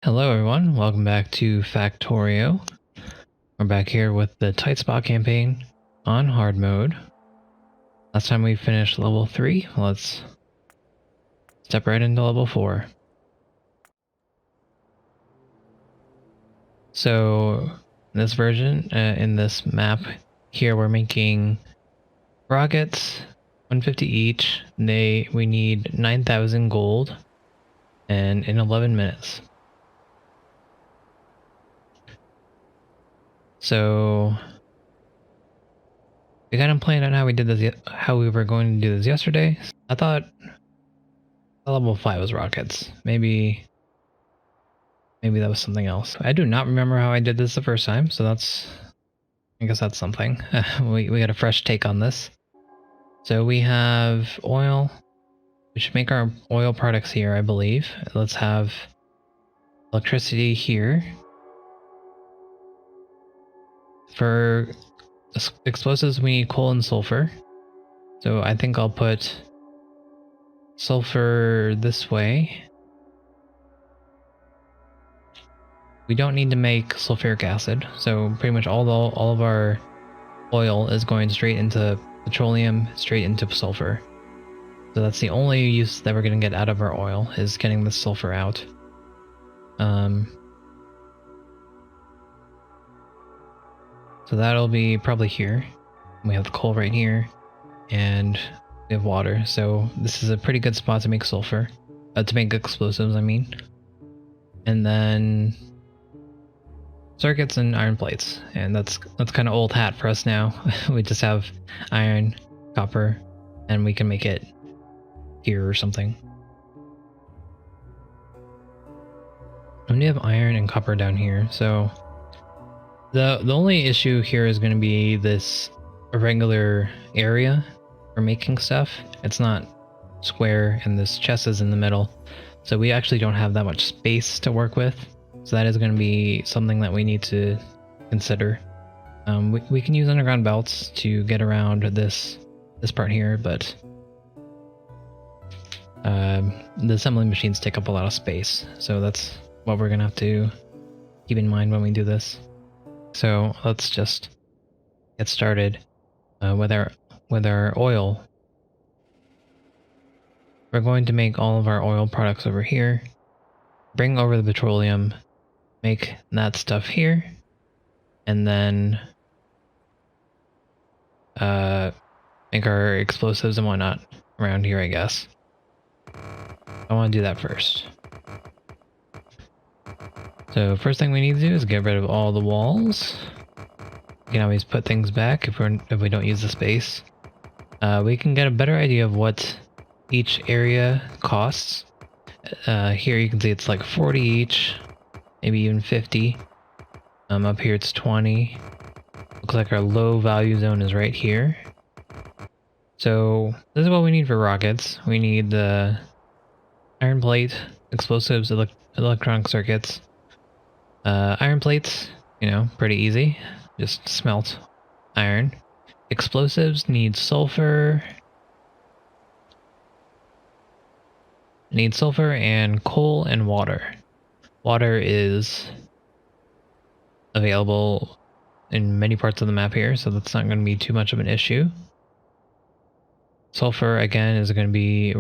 Hello everyone, welcome back to Factorio. We're back here with the Tight Spot campaign on hard mode. Last time we finished level 3, let's step right into level 4. So, in this version, in this map here, we're making rockets, 150 each. We need 9,000 gold, and in 11 minutes. So we kind of planned on how we were going to do this yesterday. I thought level 5 was rockets. Maybe that was something else. I do not remember how I did this the first time, so I guess that's something. We got a fresh take on this. So we have oil. We should make our oil products here, I believe. Let's have electricity here. For explosives, we need coal and sulfur. So I think I'll put sulfur this way. We don't need to make sulfuric acid, so pretty much all of our oil is going straight into petroleum, straight into sulfur. So that's the only use that we're going to get out of our oil, is getting the sulfur out. So that'll be probably here. We have the coal right here, and we have water. So this is a pretty good spot to make sulfur, to make explosives, I mean. And then circuits and iron plates, and that's kind of old hat for us now. We just have iron, copper, and we can make it here or something. And we have iron and copper down here, so the only issue here is going to be this irregular area for making stuff. It's not square, and this chest is in the middle, so we actually don't have that much space to work with. So that is going to be something that we need to consider. We can use underground belts to get around this part here, but the assembly machines take up a lot of space, so that's what we're gonna have to keep in mind when we do this. So let's just get started with our oil. We're going to make all of our oil products over here, bring over the petroleum, make that stuff here, and then make our explosives and whatnot around here, I guess. I want to do that first. So first thing we need to do is get rid of all the walls. We can always put things back if we don't use the space. We can get a better idea of what each area costs. Here you can see it's like 40 each, maybe even 50. Up here it's 20. Looks like our low value zone is right here. So this is what we need for rockets. We need the iron plate, explosives, electronic circuits. Iron plates, pretty easy. Just smelt iron. Explosives need sulfur. Need sulfur and coal and water. Water is available in many parts of the map here, so that's not going to be too much of an issue. Sulfur, again, we're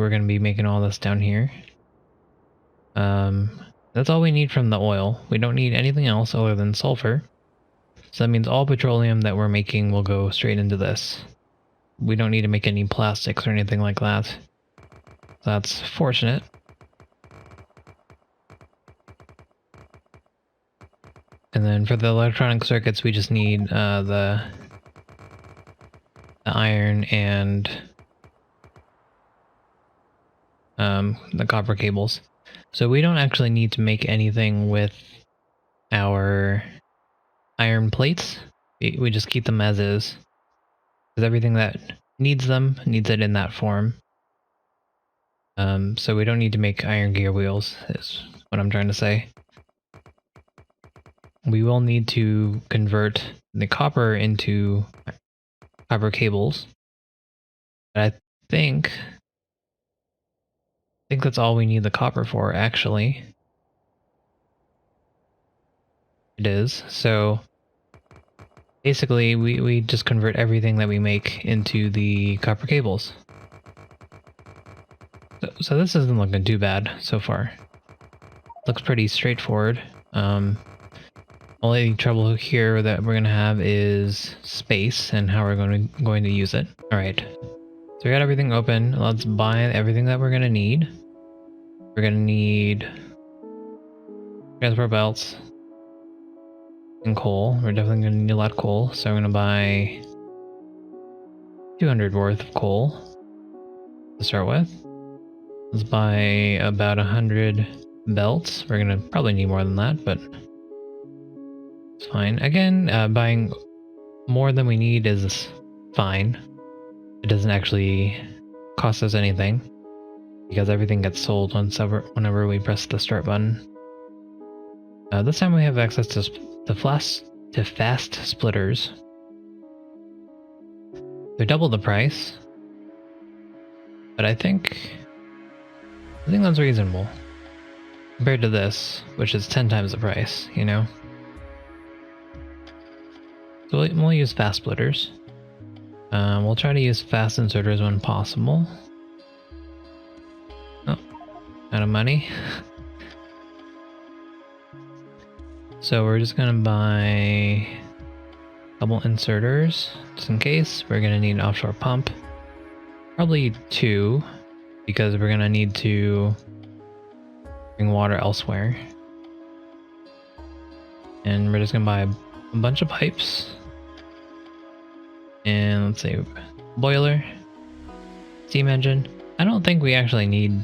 going to be making all this down here. That's all we need from the oil. We don't need anything else other than sulfur. So that means all petroleum that we're making will go straight into this. We don't need to make any plastics or anything like that. That's fortunate. And then for the electronic circuits, we just need the iron and the copper cables. So we don't actually need to make anything with our iron plates. We just keep them as is, because everything that needs them needs it in that form. So we don't need to make iron gear wheels, is what I'm trying to say. We will need to convert the copper into copper cables. But I think that's all we need the copper for, actually. It is. So basically, we just convert everything that we make into the copper cables. So this isn't looking too bad so far. Looks pretty straightforward. Only trouble here that we're gonna have is space and how we're going to use it. All right, so we got everything open. Let's buy everything that we're gonna need. We're gonna need transport belts and coal. We're definitely gonna need a lot of coal, so I'm gonna buy 200 worth of coal to start with. Let's buy about 100 belts. We're gonna probably need more than that, but it's fine. Again, buying more than we need is fine. It doesn't actually cost us anything because everything gets sold whenever we press the start button. This time we have access to fast splitters. They're double the price, but I think that's reasonable compared to this, which is 10 times the price. You know. So we'll use fast splitters. We'll try to use fast inserters when possible. Oh, out of money. So we're just gonna buy a couple inserters, just in case. We're gonna need an offshore pump. Probably 2, because we're gonna need to bring water elsewhere. And we're just gonna buy a bunch of pipes. And let's say boiler, steam engine. I don't think we actually need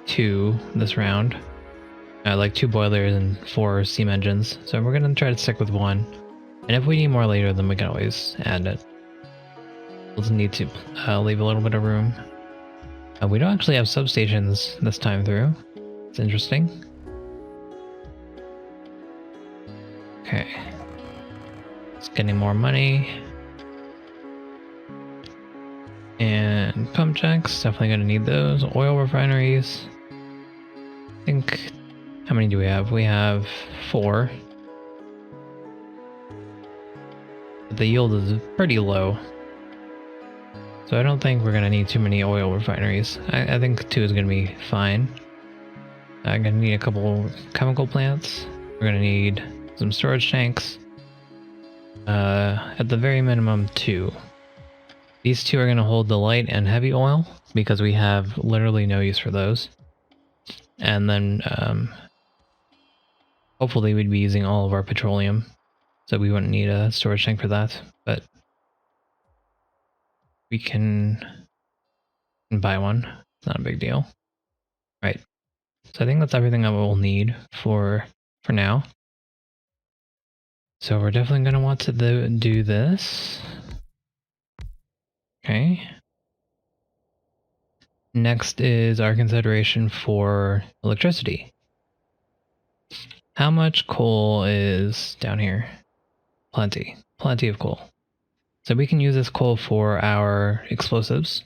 2 this round. Like 2 boilers and 4 steam engines. So we're gonna try to stick with 1. And if we need more later, then we can always add it. We'll just need to leave a little bit of room. We don't actually have substations this time through. It's interesting. Okay. Just getting more money. And pump jacks, definitely gonna need those. Oil refineries. I think, how many do we have? We have 4. But the yield is pretty low. So I don't think we're gonna need too many oil refineries. I think 2 is gonna be fine. I'm gonna need a couple chemical plants. We're gonna need some storage tanks. At the very minimum 2. These 2 are going to hold the light and heavy oil because we have literally no use for those. And then hopefully we'd be using all of our petroleum, so we wouldn't need a storage tank for that. But we can buy one. It's not a big deal. Right. So I think that's everything that we'll need for now. So we're definitely going to want to do this. Okay. Next is our consideration for electricity. How much coal is down here? Plenty. Plenty of coal. So we can use this coal for our explosives.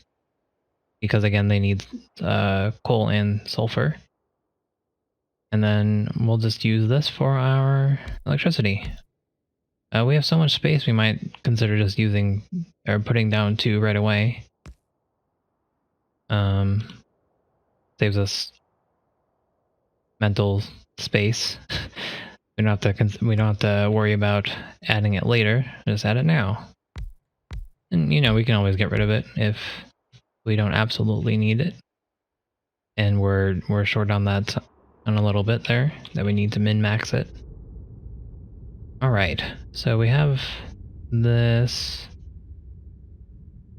Because again, they need coal and sulfur. And then we'll just use this for our electricity. We have so much space, we might consider just using or putting down 2 right away. Saves us mental space. We don't have to worry about adding it later. Just add it now. And you know, we can always get rid of it if we don't absolutely need it. And we're short on that on a little bit there that we need to min-max it. All right. So we have this.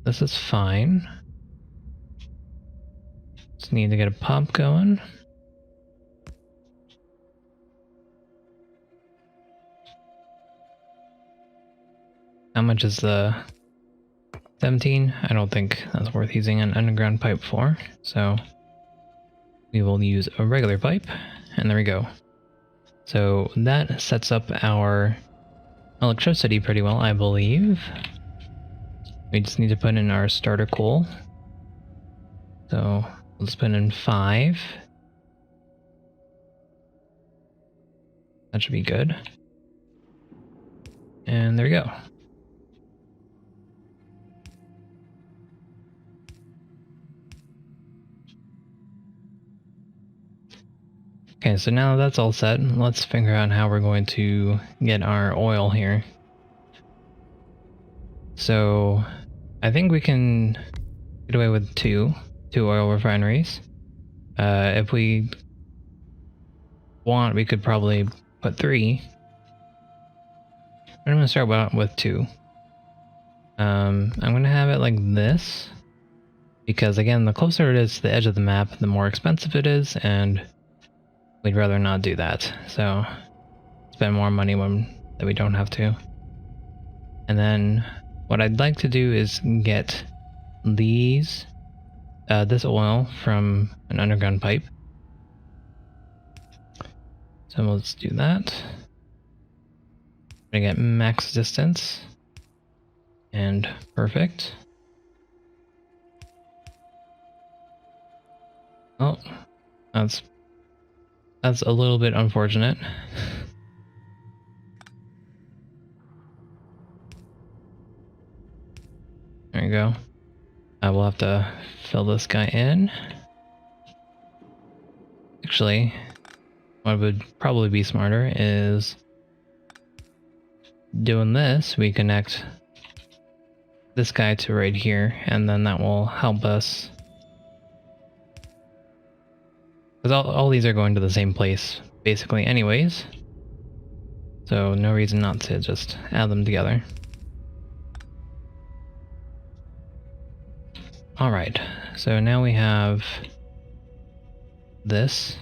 This is fine. Just need to get a pump going. How much is the 17? I don't think that's worth using an underground pipe for. So we will use a regular pipe, and there we go. So that sets up our electricity pretty well, I believe. We just need to put in our starter coal. So let's put in 5. That should be good. And there we go. Okay, so now that's all set, let's figure out how we're going to get our oil here. So I think we can get away with two oil refineries. If we want, we could probably put 3. But I'm gonna start with 2. I'm gonna have it like this, because again, the closer it is to the edge of the map, the more expensive it is, and we'd rather not do that. So spend more money that we don't have to. And then what I'd like to do is get this oil from an underground pipe. So let's do that. I'm gonna get max distance. And perfect. Oh, that's a little bit unfortunate. There you go. I will have to fill this guy in. Actually, what would probably be smarter is doing this. We connect this guy to right here, and then that will help us. Because all these are going to the same place, basically, anyways. So no reason not to just add them together. Alright, so now we have this.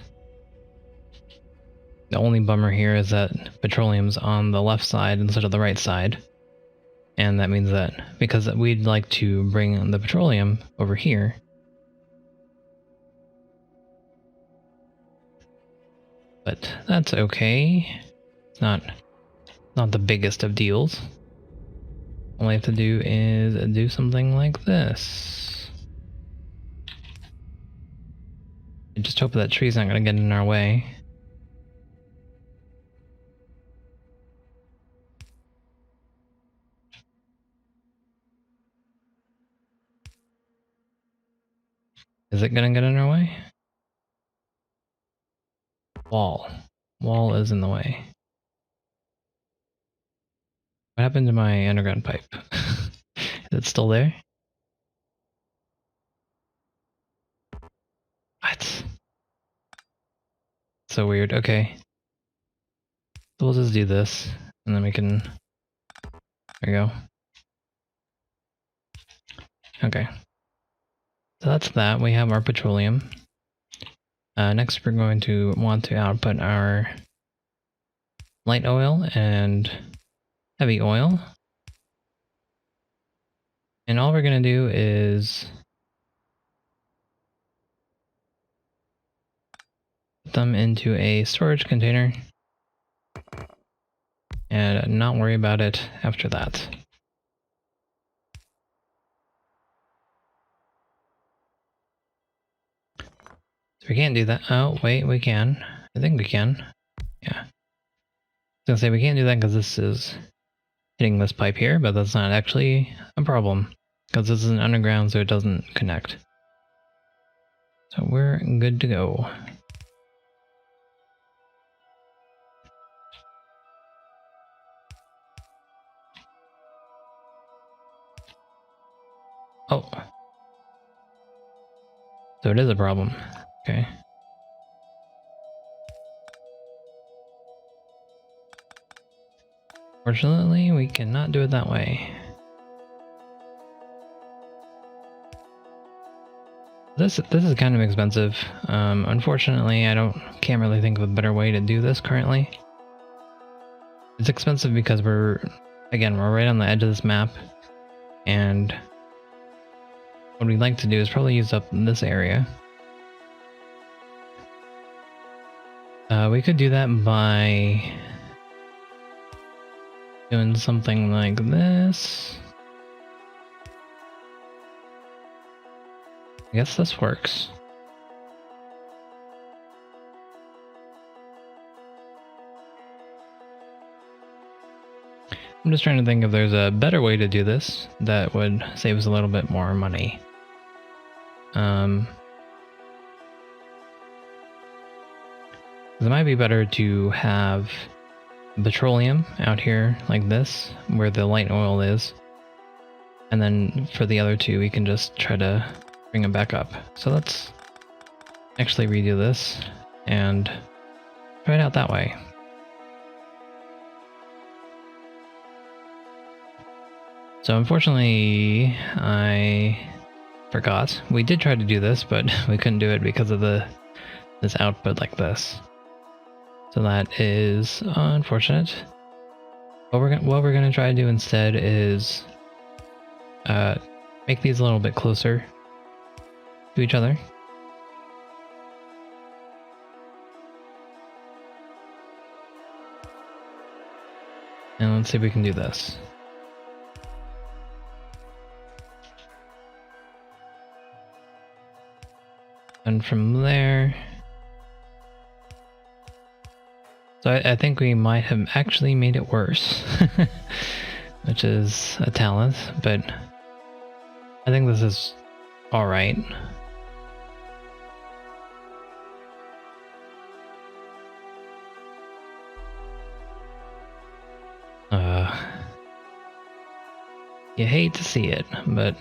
The only bummer here is that petroleum's on the left side instead of the right side. And that means that because we'd like to bring the petroleum over here, but that's okay. It's not the biggest of deals. All I have to do is do something like this. I just hope that tree's not going to get in our way. Is it going to get in our way? Wall. Wall is in the way. What happened to my underground pipe? Is it still there? What? So weird. Okay. So we'll just do this, and then we can... There we go. Okay. So that's that. We have our petroleum. Next, we're going to want to output our light oil and heavy oil. And all we're going to do is put them into a storage container and not worry about it after that. So we can't do that. Oh, wait, we can. I think we can. Yeah. I was gonna say we can't do that because this is hitting this pipe here, but that's not actually a problem because this is an underground, so it doesn't connect. So we're good to go. Oh. So it is a problem. Okay. Fortunately, we cannot do it that way. This is kind of expensive. Unfortunately, I can't really think of a better way to do this currently. It's expensive because we're right on the edge of this map, and what we'd like to do is probably use up this area. We could do that by doing something like this. I guess this works. I'm just trying to think if there's a better way to do this that would save us a little bit more money. It might be better to have petroleum out here like this, where the light oil is. And then for the other two, we can just try to bring them back up. So let's actually redo this and try it out that way. So unfortunately, I forgot. We did try to do this, but we couldn't do it because of this output like this. So that is unfortunate. What we're gonna try to do instead is make these a little bit closer to each other. And let's see if we can do this. And from there... So I think we might have actually made it worse, which is a talent, but I think this is alright. You hate to see it, but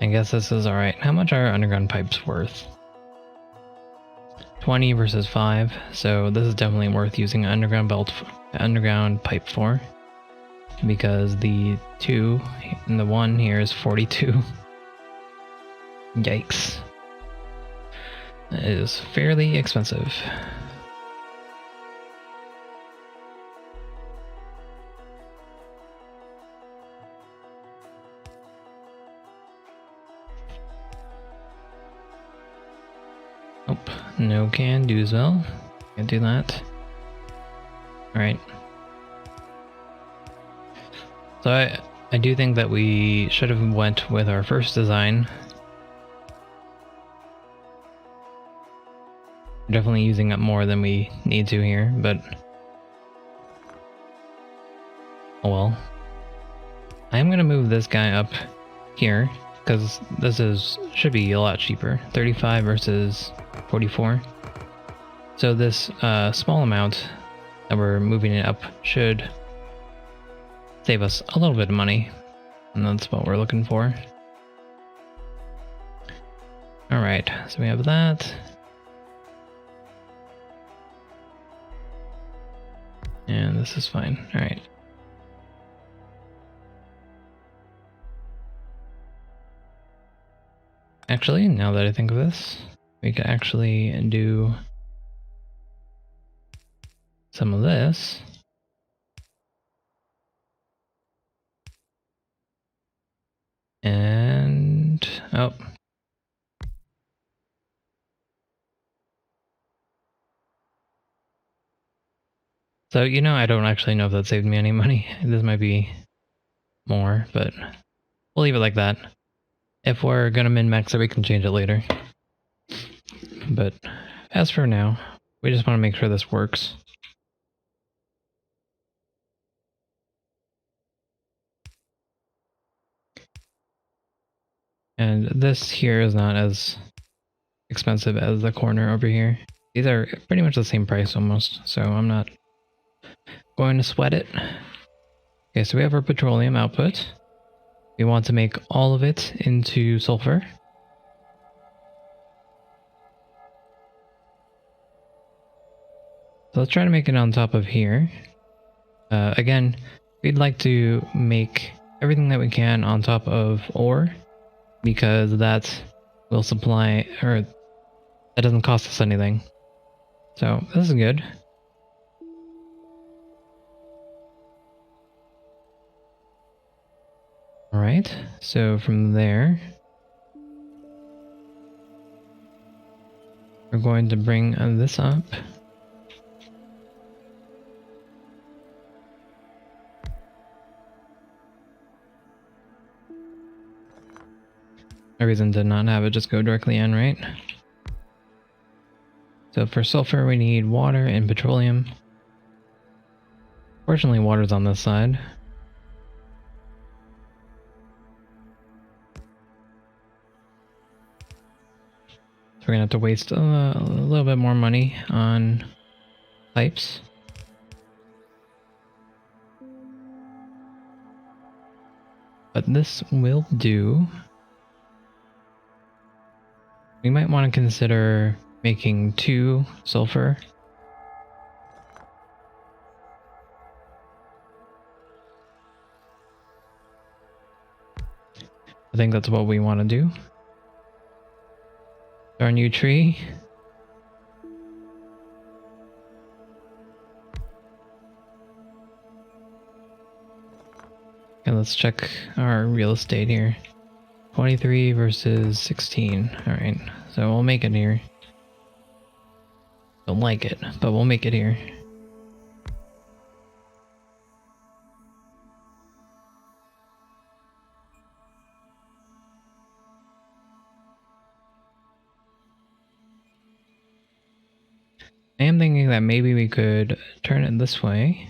I guess this is alright. How much are underground pipes worth? 20 versus 5, so this is definitely worth using an underground pipe for, because the 2 and the 1 here is 42. Yikes. It is fairly expensive. Nope, no can do as well. Can't do that. Alright. So I do think that we should have went with our first design. We're definitely using up more than we need to here, but oh well. I am gonna move this guy up here, because this should be a lot cheaper. 35 versus 44. So this small amount that we're moving it up should save us a little bit of money, and that's what we're looking for. Alright, so we have that. And this is fine. Alright. Actually, now that I think of this, we could actually do some of this. And oh. So, you know, I don't actually know if that saved me any money. This might be more, but we'll leave it like that. If we're gonna min-max it, we can change it later. But as for now, we just want to make sure this works. And this here is not as expensive as the corner over here. These are pretty much the same price almost, so I'm not going to sweat it. Okay, so we have our petroleum output. We want to make all of it into sulfur. So let's try to make it on top of here. Again, we'd like to make everything that we can on top of ore, because that will supply, or that doesn't cost us anything. So this is good. Alright, so from there, we're going to bring this up. No reason to not have it just go directly in, right? So for sulfur, we need water and petroleum. Fortunately, water's on this side. So we're gonna have to waste a little bit more money on pipes. But this will do. We might want to consider making 2 sulfur. I think that's what we want to do. Our new tree. Okay, let's check our real estate here. 23 versus 16. Alright, so we'll make it here. Don't like it, but we'll make it here. I am thinking that maybe we could turn it this way.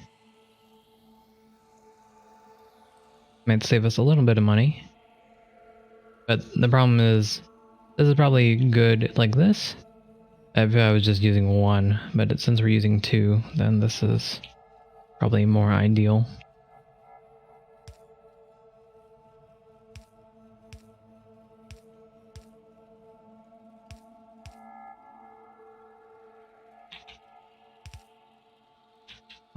Might save us a little bit of money. But the problem is, this is probably good like this. If I was just using 1, but since we're using 2, then this is probably more ideal.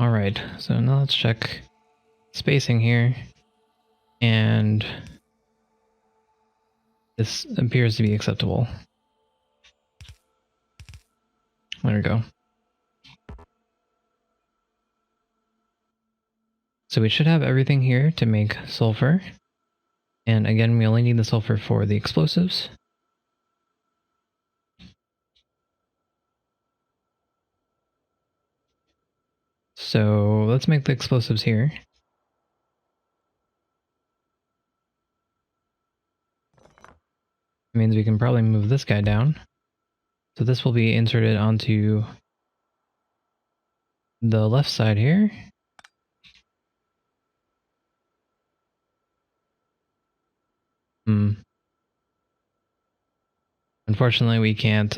Alright, so now let's check spacing here. And this appears to be acceptable. There we go. So we should have everything here to make sulfur. And again, we only need the sulfur for the explosives. So let's make the explosives here. It means we can probably move this guy down. So this will be inserted onto the left side here. Unfortunately, we can't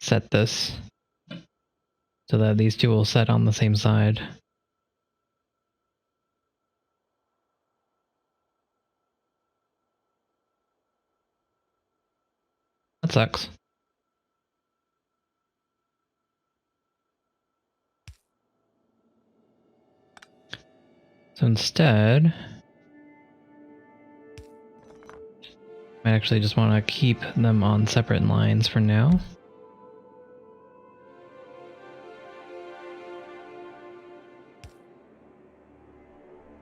set this so that these two will set on the same side. That sucks. So instead, I actually just want to keep them on separate lines for now.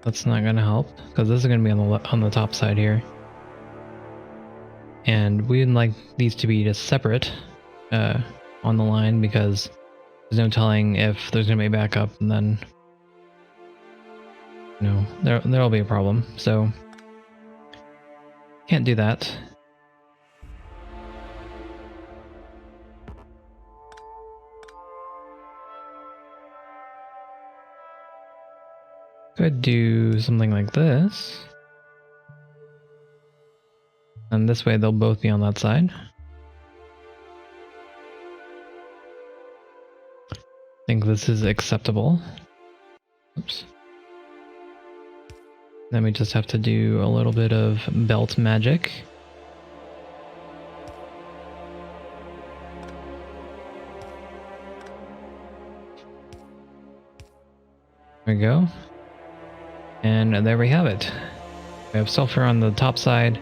That's not going to help because this is going to be on the top side here. And we'd like these to be just separate on the line because there's no telling if there's going to be a backup, and then there'll be a problem. So can't do that. Could do something like this. And this way they'll both be on that side. I think this is acceptable. Oops. Then we just have to do a little bit of belt magic. There we go. And there we have it. We have sulfur on the top side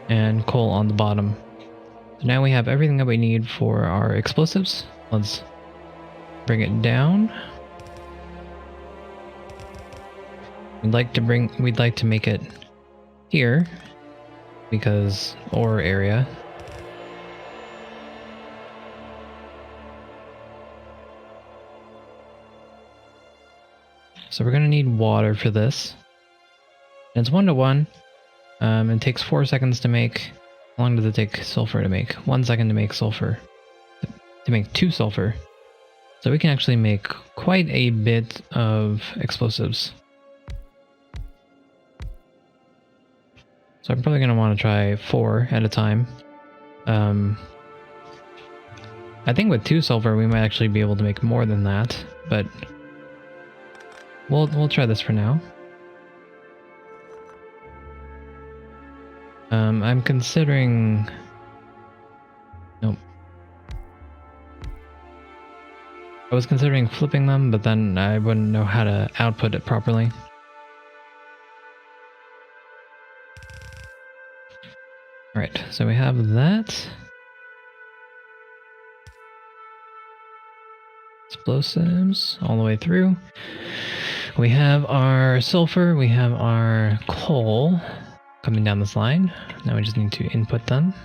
and coal on the bottom. So now we have everything that we need for our explosives. Let's bring it down. We'd like to make it here because ore area. So we're gonna need water for this. And it's 1-to-1. It takes 4 seconds to make. How long does it take sulfur to make? 1 second to make sulfur. To make 2 sulfur. So we can actually make quite a bit of explosives. So I'm probably going to want to try 4 at a time. I think with 2 sulfur we might actually be able to make more than that, but we'll try this for now. I'm considering... Nope. I was considering flipping them, but then I wouldn't know how to output it properly. Alright, so we have that. Explosives all the way through. We have our sulfur, we have our coal coming down this line. Now we just need to input them.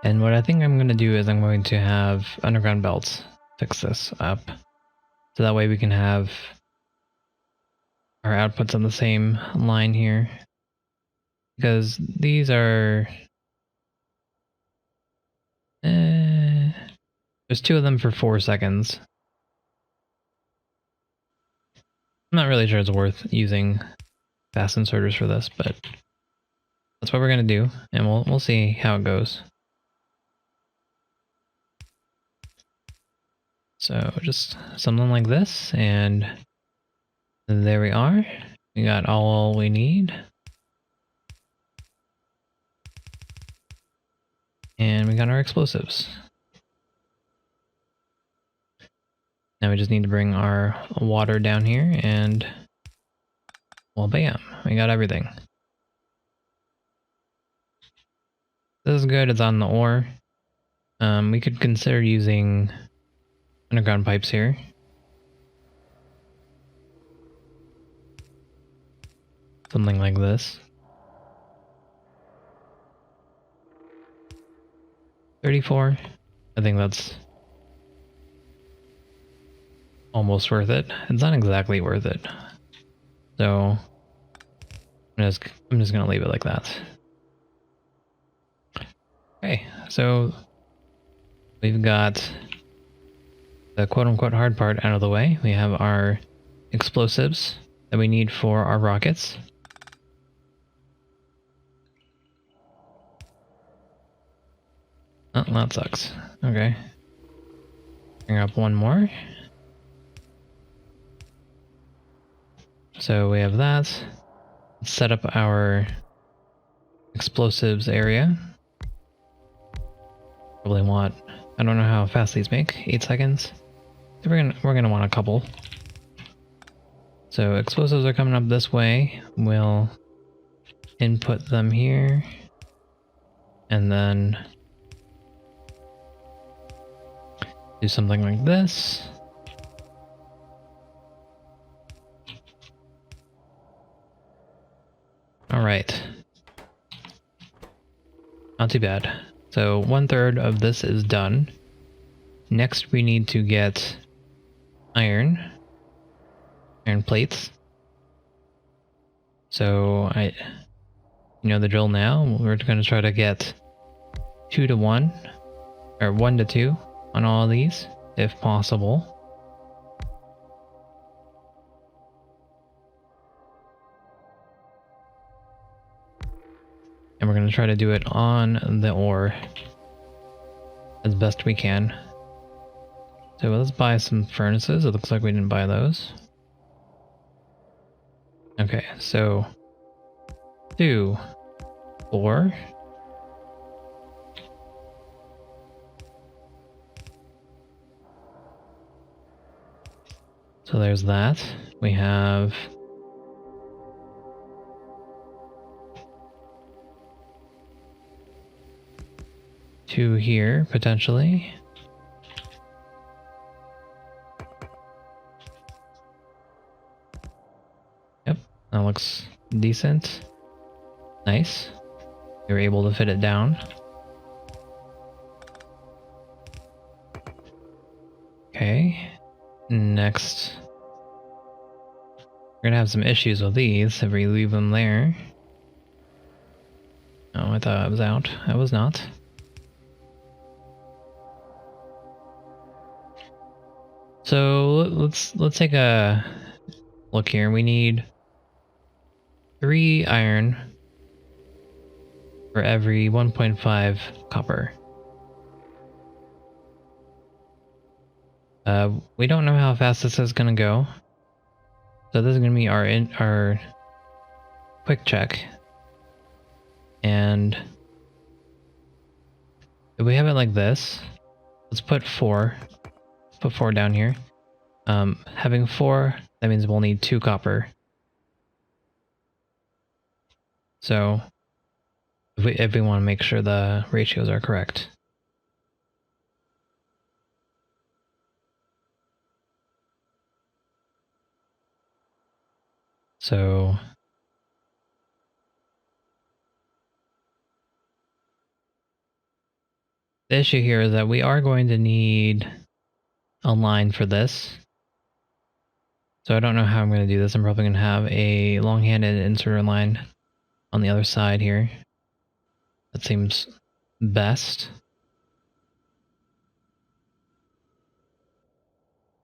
And what I think I'm going to do is I'm going to have underground belts fix this up. So that way we can have our outputs on the same line here. Because these are... there's 2 of them for 4 seconds. I'm not really sure it's worth using fast inserters for this, but that's what we're going to do, and we'll see how it goes. So just something like this, and there we are. We got all we need. And we got our explosives. Now we just need to bring our water down here, and well, bam, we got everything. This is good, it's on the ore. We could consider using underground pipes here. Something like this. 34. I think that's almost worth it. It's not exactly worth it. So I'm just gonna leave it like that. Okay, so we've got the quote-unquote hard part out of the way. We have our explosives that we need for our rockets. Oh, that sucks. Okay. Bring up one more. So we have that. Let's set up our explosives area. Probably want, I don't know how fast these make, 8 seconds. We're gonna want a couple. So explosives are coming up this way. We'll input them here. And then do something like this. All right. Not too bad. So 1/3 of this is done. Next we need to get iron plates. So you know the drill now. We're going to try to get 2 to 1 or 1 to 2 on all of these if possible. And we're going to try to do it on the ore as best we can. So let's buy some furnaces. It looks like we didn't buy those. Okay, so 2, 4. So there's that. We have two here, potentially. Yep, that looks decent. Nice. We were able to fit it down. Okay. Next. We're gonna have some issues with these if we leave them there. Oh, I thought I was out. I was not. So let's take a look here. We need 3 iron for every 1.5 copper. We don't know how fast this is gonna go, so this is gonna be our quick check. And if we have it like this, let's put 4. Put 4 down here. Having 4, that means we'll need 2 copper. So if we want to make sure the ratios are correct. So the issue here is that we are going to need a line for this. So I don't know how I'm going to do this. I'm probably going to have a long-handed inserter line on the other side here. That seems best.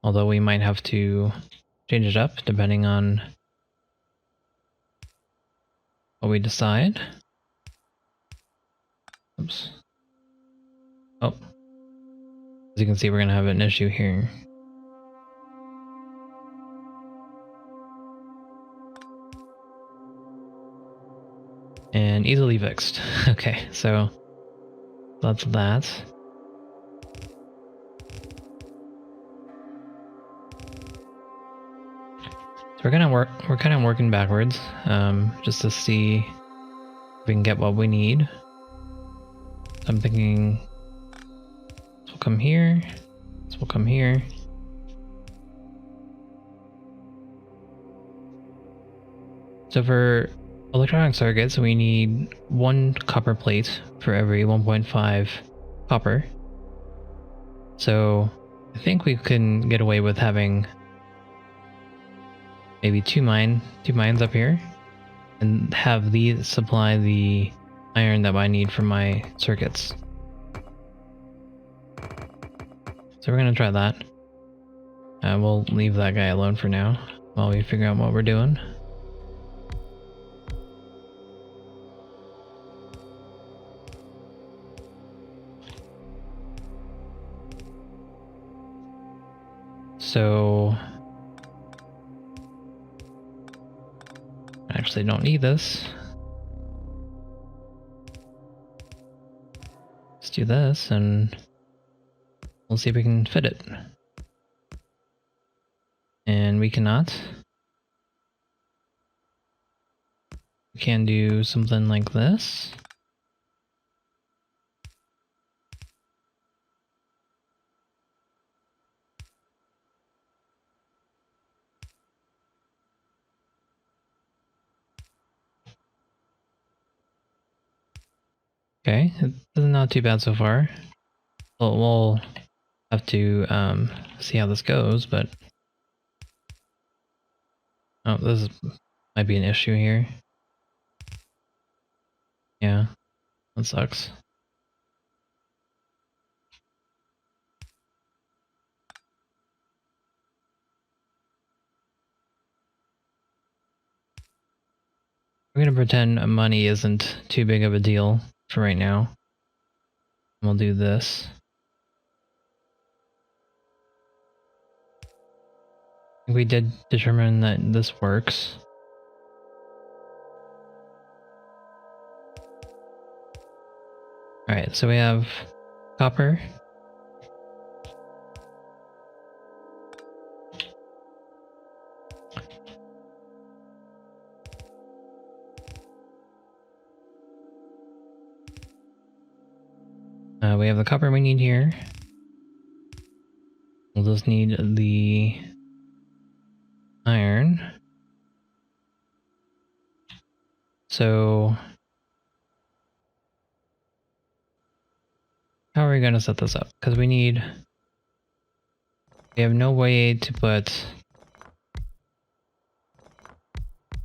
Although we might have to change it up depending on what we decide. Oops. Oh. As you can see, we're going to have an issue here. And easily fixed. Okay, so that's that. So we're kind of working backwards, just to see if we can get what we need. I'm thinking this will come here, this will come here. So for electronic circuits, we need 1 copper plate for every 1.5 copper. So I think we can get away with having maybe 2 mines up here, and have these supply the iron that I need for my circuits. So we're gonna try that. We'll leave that guy alone for now while we figure out what we're doing. So I actually don't need this. Let's do this and we'll see if we can fit it. And we cannot. We can do something like this. Okay, it's not too bad so far. We'll have to see how this goes, but oh, might be an issue here. Yeah, that sucks. We're gonna pretend money isn't too big of a deal for right now. We'll do this. We did determine that this works. Alright, so we have copper. We have the copper we need here. We'll just need the iron. So how are we going to set this up? Because we have no way to put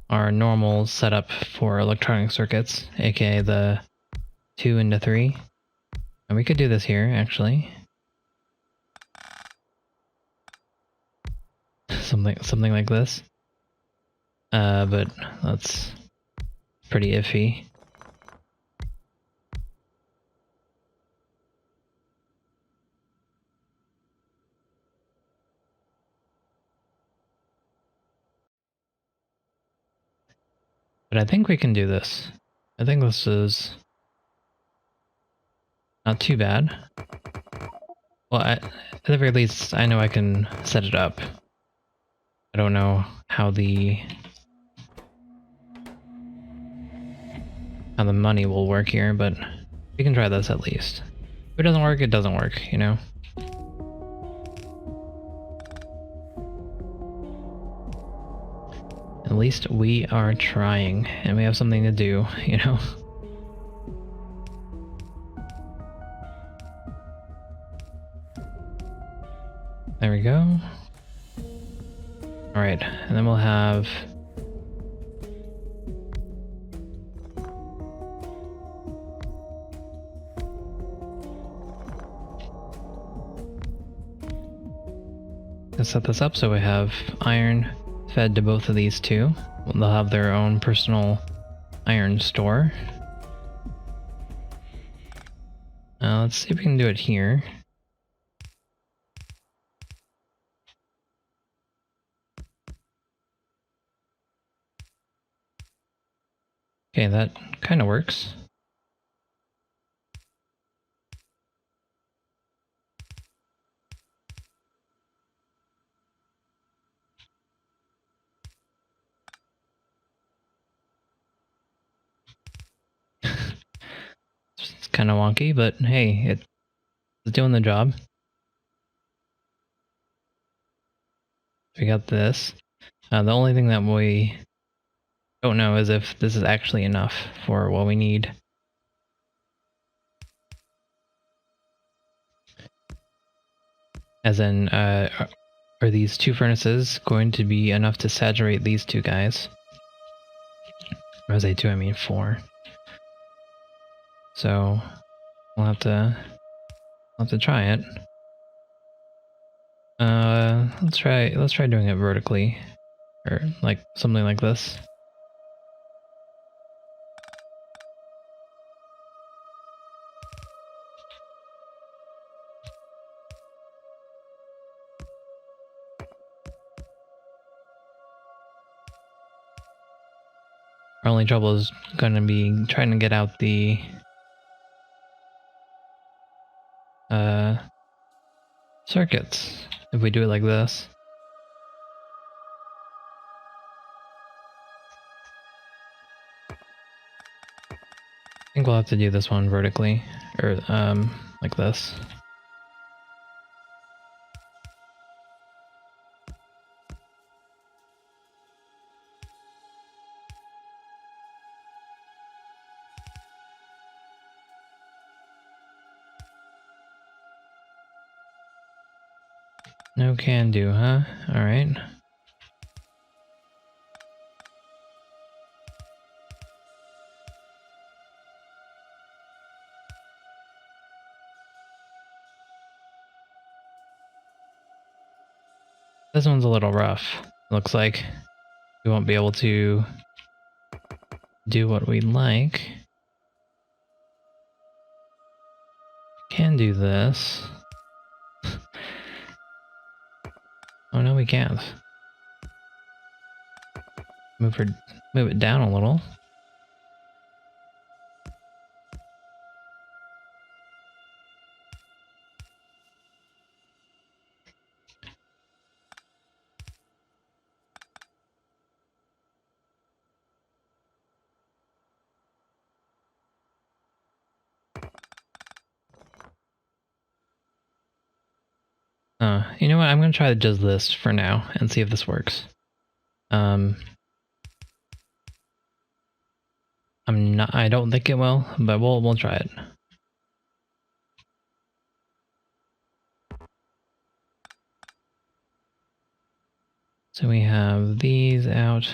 our normal setup for electronic circuits, aka the 2 into 3. And we could do this here, actually. something like this. But that's pretty iffy. But I think we can do this. I think this is not too bad. Well, at the very least, I know I can set it up. I don't know how the money will work here, but we can try this at least. If it doesn't work, it doesn't work, you know? At least we are trying, and we have something to do, you know? There we go. Alright, and then we'll have... let's set this up so we have iron fed to both of these two. They'll have their own personal iron store. Let's see if we can do it here. Okay, that kind of works. It's kind of wonky, but hey, it's doing the job. We got this. The only thing that we don't know is if this is actually enough for what we need. As in, are these two furnaces going to be enough to saturate these two guys? Or as I say two, I mean 4. So we'll have to try it. Let's try doing it vertically, or like something like this. Our only trouble is going to be trying to get out the circuits if we do it like this. I think we'll have to do this one vertically, or like this. No can do, huh? Alright. This one's a little rough. Looks like we won't be able to do what we'd like. Can do this. Oh no, we can't. Move it down a little. You know what? I'm gonna try just this for now and see if this works. I don't think it will, but we'll try it. So we have these out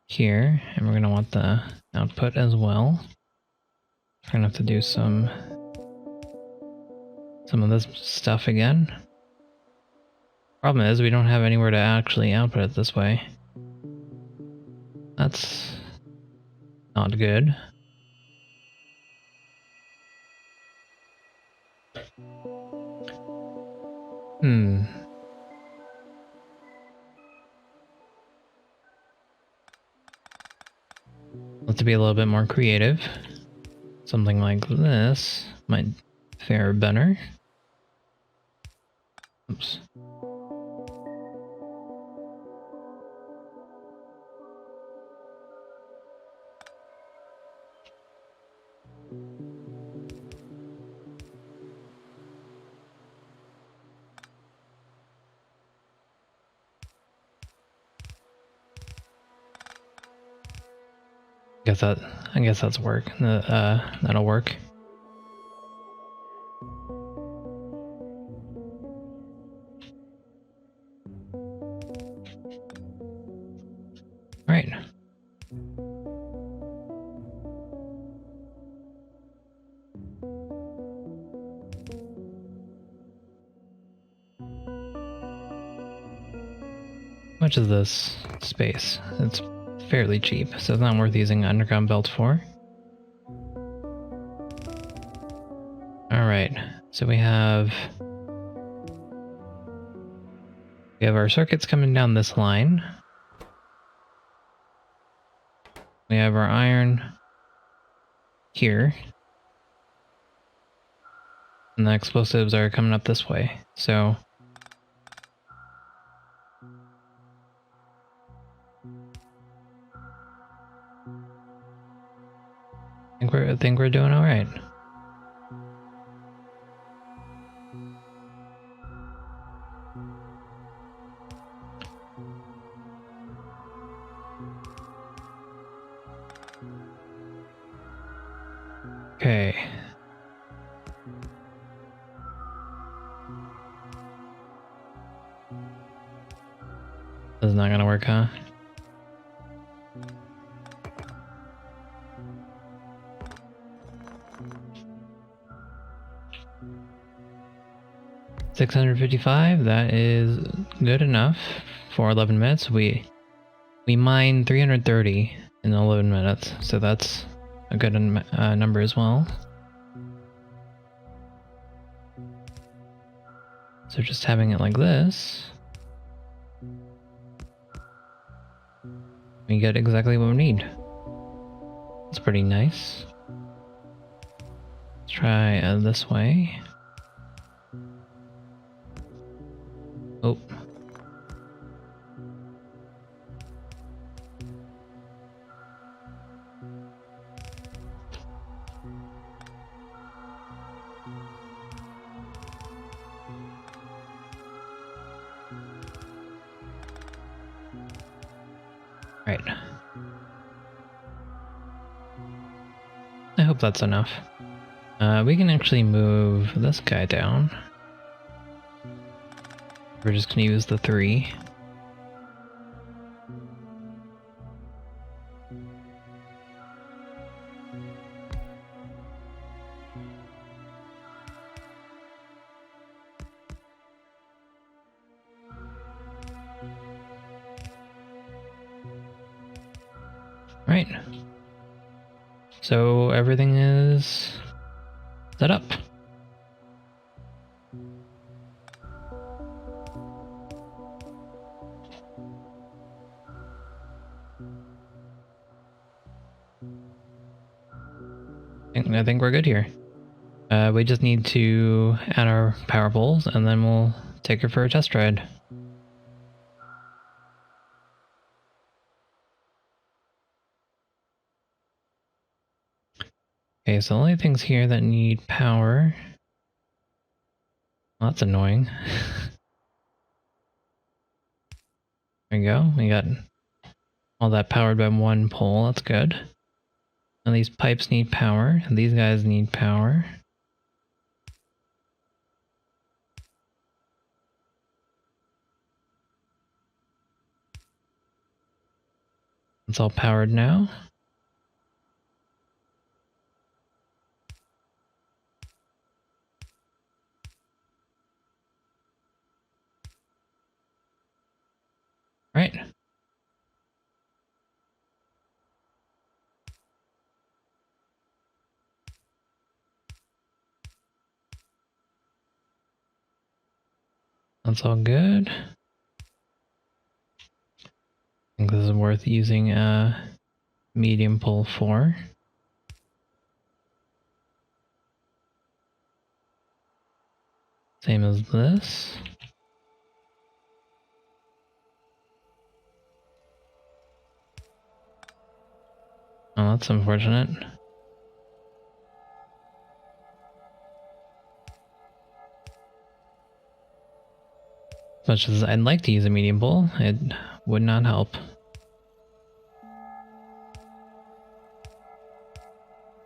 here, and we're gonna want the output as well. We're gonna have to do some of this stuff again. Problem is, we don't have anywhere to actually output it this way. That's not good. Let's be a little bit more creative. Something like this might fare better. Oops. I guess that's work. That'll work. Right. How much is this space? It's fairly cheap, so it's not worth using underground belt for. Alright, so we have our circuits coming down this line. We have our iron here. And the explosives are coming up this way, so I think we're doing alright. Okay. This is not gonna work, huh? $655, that is good enough for 11 minutes. We mined 330 in 11 minutes, so that's a good number as well. So just having it like this, we get exactly what we need. It's pretty nice. Let's try this way. Oh. Right. I hope that's enough. We can actually move this guy down. We're just gonna use the 3. Right. So everything is set up. I think we're good here. We just need to add our power poles and then we'll take her for a test ride. Okay, so the only things here that need power. Well, that's annoying. There we go. We got all that powered by one pole. That's good. And these pipes need power. And these guys need power. It's all powered now. That's all good. I think this is worth using a medium pull for. Same as this. Oh, that's unfortunate. As much as I'd like to use a medium pull, it would not help.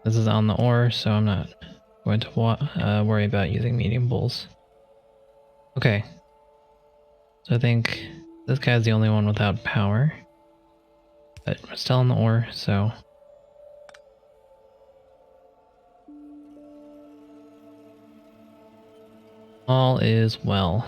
This is on the ore, so I'm not going to worry about using medium pulls. Okay. So I think this guy's the only one without power. But we're still on the ore, so... all is well.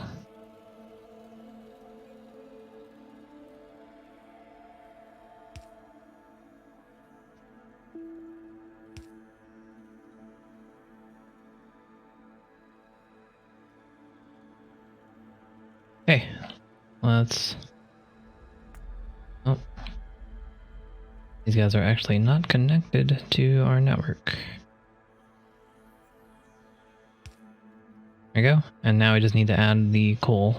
Okay, let's... oh. These guys are actually not connected to our network. There we go. And now we just need to add the coal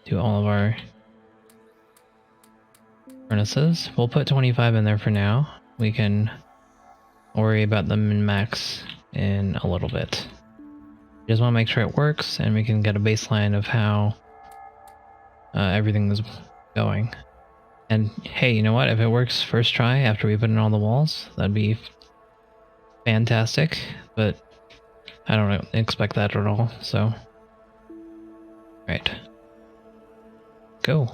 to all of our furnaces. We'll put 25 in there for now. We can worry about the min-max in a little bit. We just want to make sure it works and we can get a baseline of how everything is going. And hey, you know what? If it works first try after we put in all the walls, that'd be fantastic. But I don't expect that at all, so... right. Go.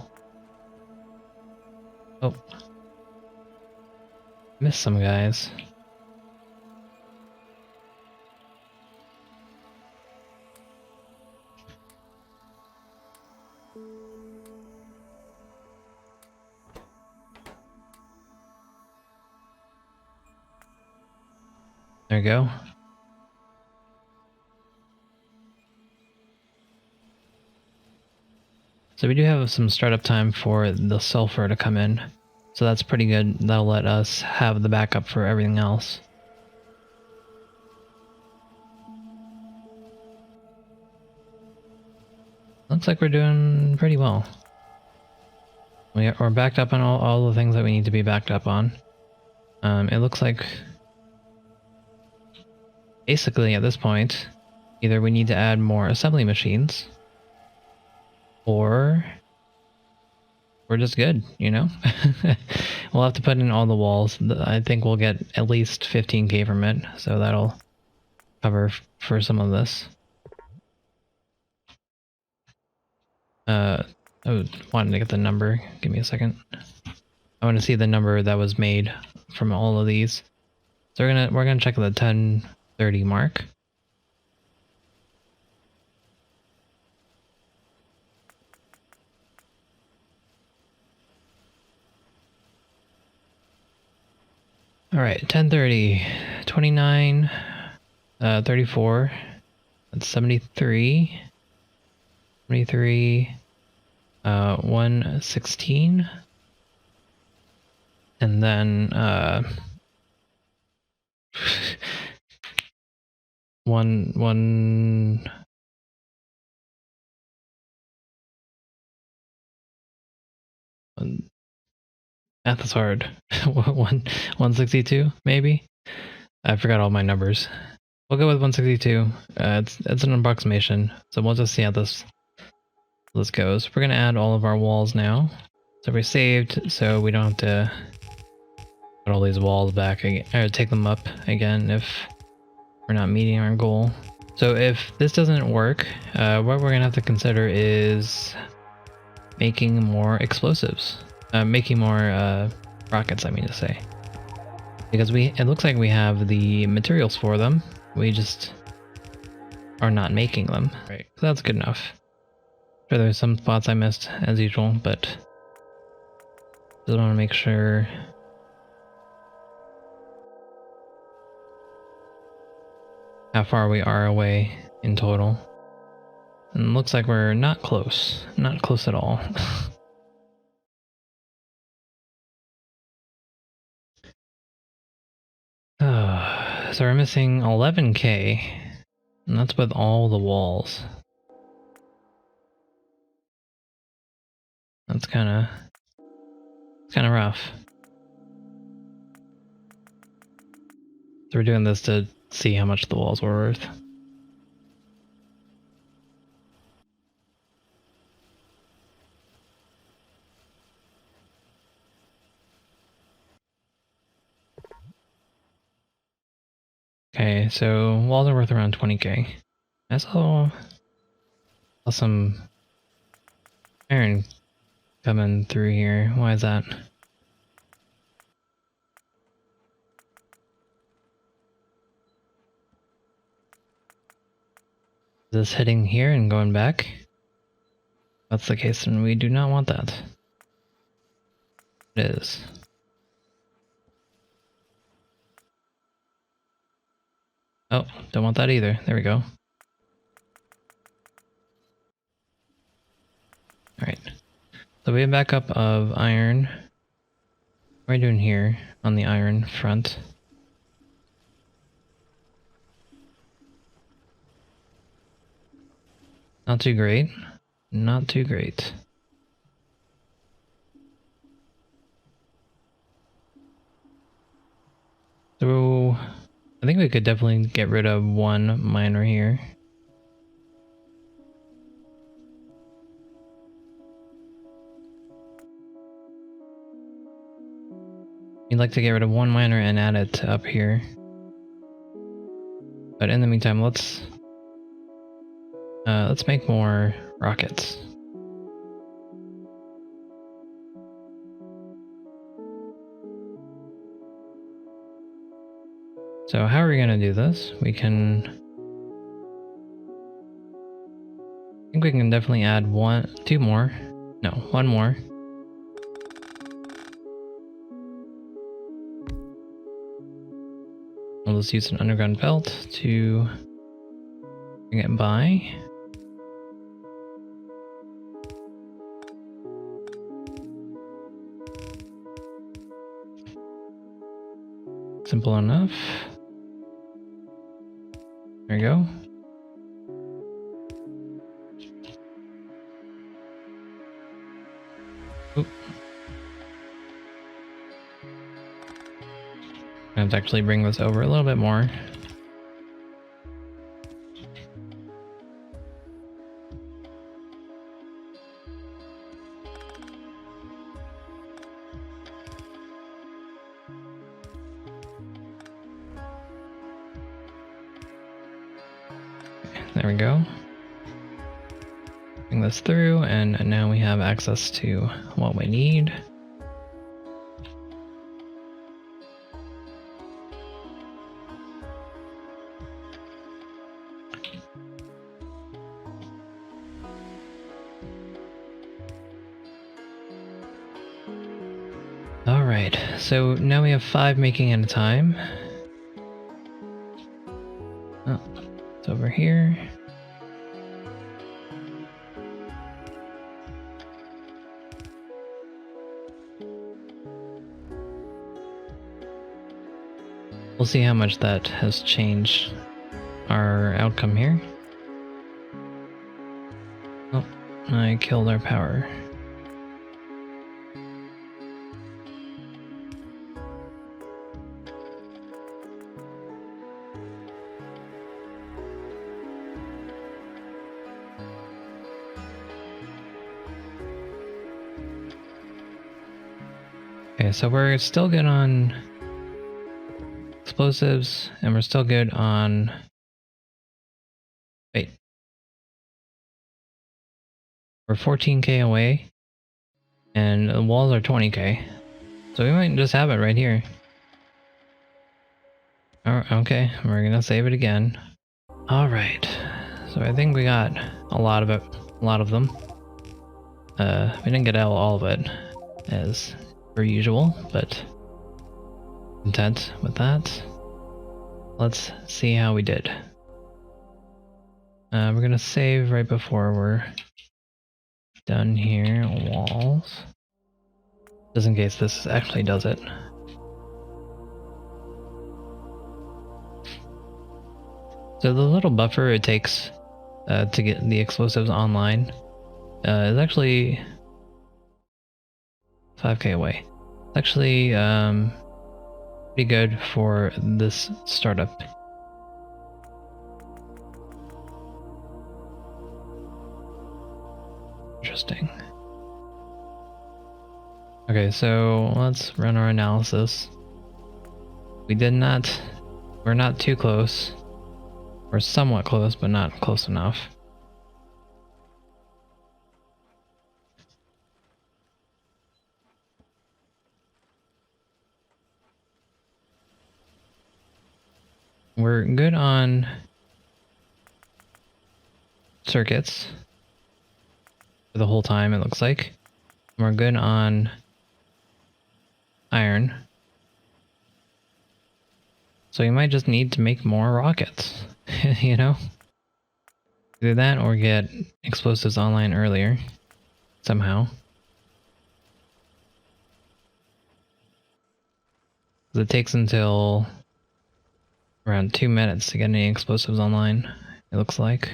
Oh. Missed some guys. There we go. So we do have some startup time for the sulfur to come in. So that's pretty good. That'll let us have the backup for everything else. Looks like we're doing pretty well. We're backed up on all the things that we need to be backed up on. It looks like basically at this point, either we need to add more assembly machines, or we're just good, you know? We'll have to put in all the walls. I think we'll get at least 15k from it, so that'll cover for some of this. I wanted to get the number. Give me a second. I want to see the number that was made from all of these. So we're gonna check the 1030 mark. All right, 1030, 29, 34, that's 73, 73, 116, and then one math is hard. 162 maybe. I forgot all my numbers. We'll go with 162. It's an approximation, so we'll just see how this goes. We're gonna add all of our walls now. So we're saved, so we don't have to put all these walls back again, or take them up again if we're not meeting our goal. So if this doesn't work, what we're gonna have to consider is making more explosives. Making more rockets, I mean to say. Because it looks like we have the materials for them. We just are not making them. Right. So that's good enough. Sure, there's some spots I missed as usual, but just want to make sure. How far we are away in total. And looks like we're not close. Not close at all. So we're missing 11K. And that's with all the walls. That's kind of rough. So we're doing this to see how much the walls were worth. Okay, so walls are worth around 20K. I saw some iron coming through here. Why is that? Is this hitting here and going back? If that's the case, then we do not want that. It is. Oh, don't want that either. There we go. Alright. So we have backup of iron. What are we doing here on the iron front? Not too great. Not too great. So I think we could definitely get rid of one miner here. We'd like to get rid of one miner and add it up here. But in the meantime, let's make more rockets. So how are we gonna do this? I think we can definitely add two more. No, one more. We'll just use an underground belt to bring it by. Simple enough. There we go. Oop. I have to actually bring this over a little bit more. There we go. Bring this through, and now we have access to what we need. Alright, so now we have 5 making at a time. Oh, it's over here. We'll see how much that has changed our outcome here. Oh, I killed our power. Okay, so we're still good on explosives, and we're still good on... Wait. We're 14K away, and the walls are 20K. So we might just have it right here. Oh, okay, we're gonna save it again. Alright, so I think we got a lot of it, a lot of them. We didn't get all of it, as per usual, but content with that. Let's see how we did. We're gonna save right before we're done here. Walls. Just in case this actually does it. So the little buffer it takes to get the explosives online is actually 5k away. It's actually pretty good for this startup. Interesting. Okay, so let's run our analysis. We're not too close. We're somewhat close, but not close enough. We're good on circuits for the whole time, it looks like. We're good on iron. So you might just need to make more rockets, you know? Do that or get explosives online earlier, somehow. It takes until around 2 minutes to get any explosives online, it looks like.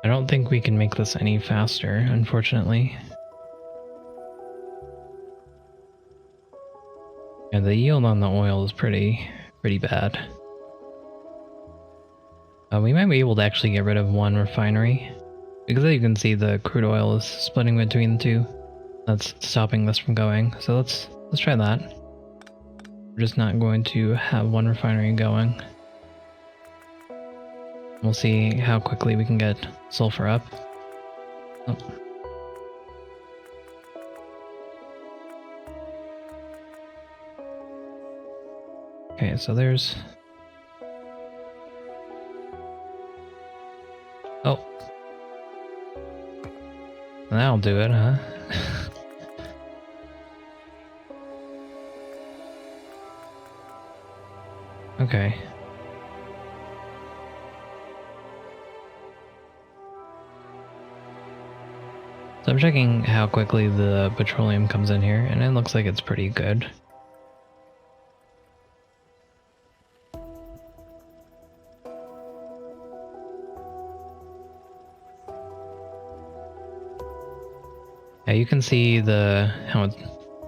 I don't think we can make this any faster, unfortunately. Yeah, the yield on the oil is pretty bad. We might be able to actually get rid of one refinery. Because as you can see, the crude oil is splitting between the two. That's stopping this from going. So let's try that. We're just not going to have one refinery going. We'll see how quickly we can get sulfur up. Oh. Okay, so there's... Oh. That'll do it, huh? Okay. So I'm checking how quickly the petroleum comes in here, and it looks like it's pretty good. Yeah, you can see how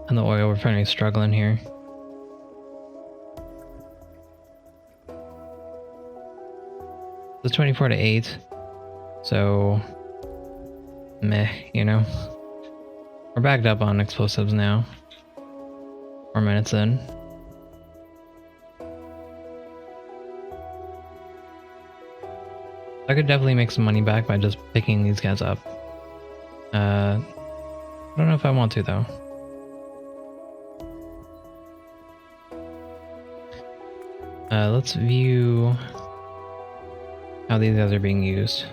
the oil refinery is struggling here. It's 24 to 8, so meh, you know. We're backed up on explosives now. 4 minutes in. I could definitely make some money back by just picking these guys up. I don't know if I want to though. Let's view how these guys are being used.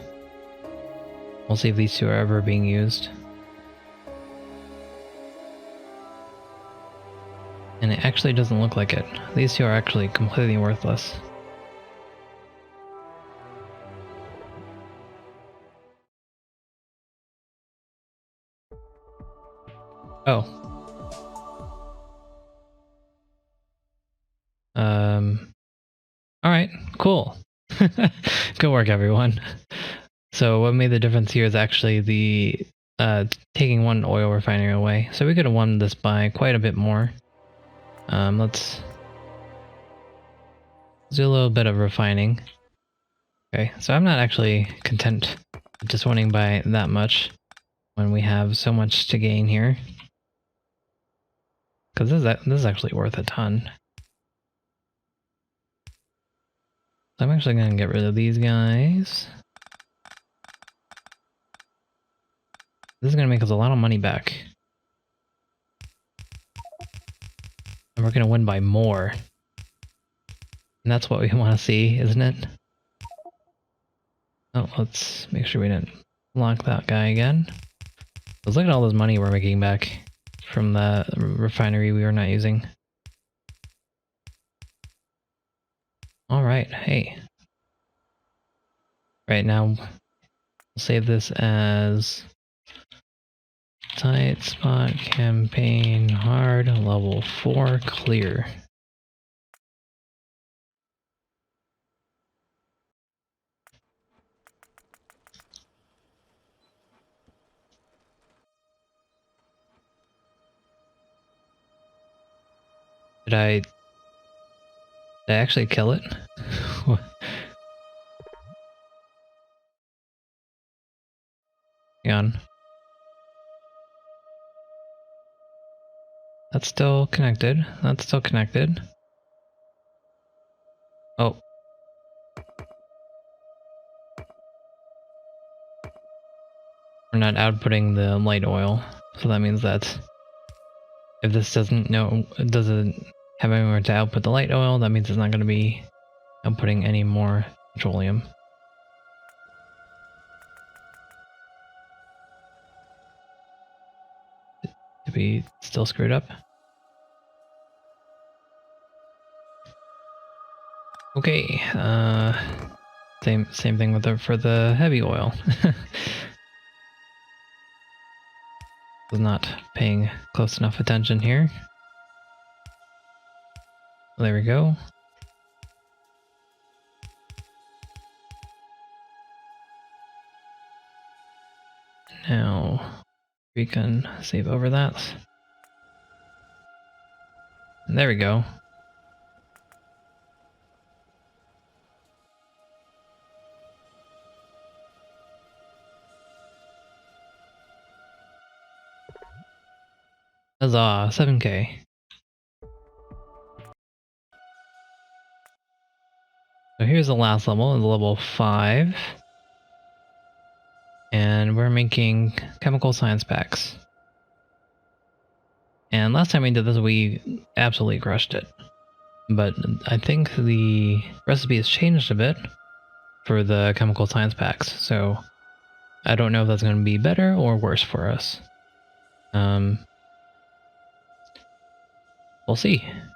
We'll see if these two are ever being used. And it actually doesn't look like it. These two are actually completely worthless. Oh. Alright, cool. Good work, everyone. So what made the difference here is actually the taking one oil refinery away. So we could have won this by quite a bit more. Let's do a little bit of refining. Okay, so I'm not actually content with just winning by that much when we have so much to gain here. Because this is actually worth a ton. So I'm actually going to get rid of these guys. This is going to make us a lot of money back. And we're going to win by more. And that's what we want to see, isn't it? Oh, let's make sure we didn't lock that guy again. Let's look at all this money we're making back from the refinery we were not using. Alright, hey. Right now, we'll save this as tight spot campaign hard level 4 clear. Did I actually kill it? Hang on. That's still connected. That's still connected. Oh. We're not outputting the light oil. So that means that if this doesn't have anywhere to output the light oil, that means it's not going to be outputting any more petroleum. Did we still screwed up? Okay, same thing with for the heavy oil. Was not paying close enough attention here. There we go. Now we can save over that. And there we go. Huzzah, 7K. So here's the last level, level 5. And we're making chemical science packs. And last time we did this, we absolutely crushed it. But I think the recipe has changed a bit for the chemical science packs, so I don't know if that's going to be better or worse for us. We'll see.